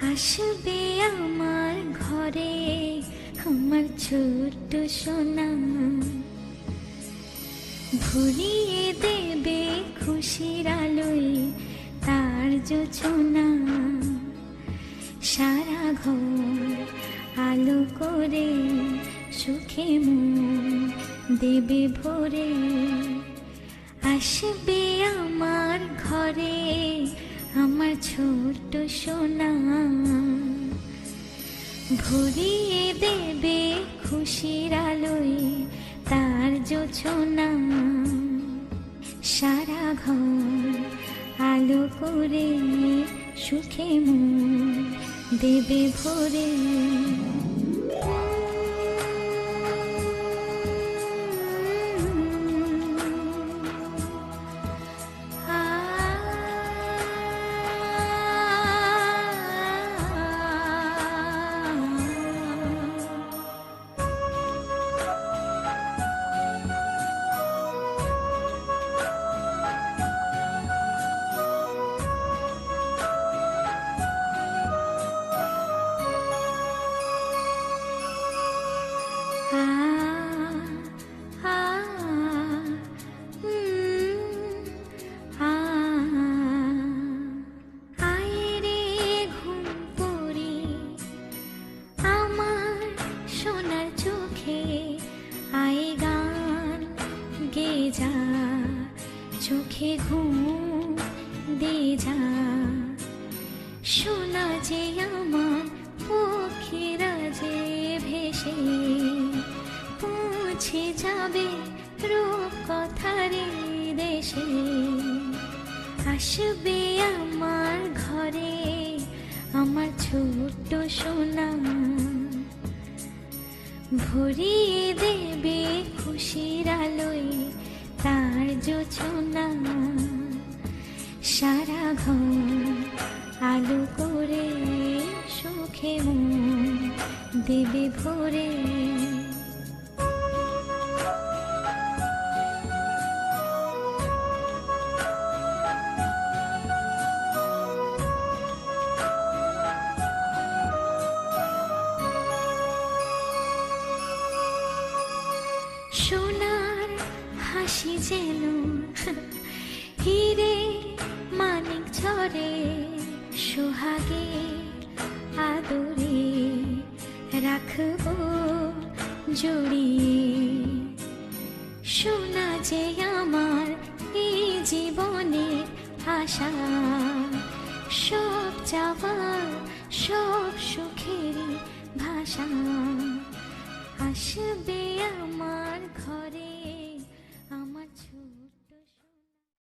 আসবে আমার ঘরে আমার ছোট্ট সোনা, ভরিয়ে দেবে খুশির আলোয় তার জোছনা। সারা ঘর আলো করে সুখে মন দেবে ভরে। আসবে আমার ঘরে আমার ছোট্ট সোনা, ভরিয়ে দেবে খুশির আলোয় তার জোছনা। সারা ঘর আলো করে সুখে মন দেবে ভরে। চোখে ঘুম দে যা, শোনা যে আমার পক্ষীরা যে ভেসে পৌঁছে যাবে রূপ কথারে দেশে। আসবে আমার ঘরে আমার ছোট্ট সোনা, ভরিয়ে দেবে খুশির আলোয় তার জোছনা। সারা ঘর আলো করে সুখে মন দেবে ভরে। সোনার হাসি যেন হিরে মানিক ঝরে, সোহাগে আদরে রাখবো জড়িয়ে। সোনা যে আমার এই জীবনের আশা, সব চাওয়ার সব সুখের ভাষা। আসবে আমার ঘরে।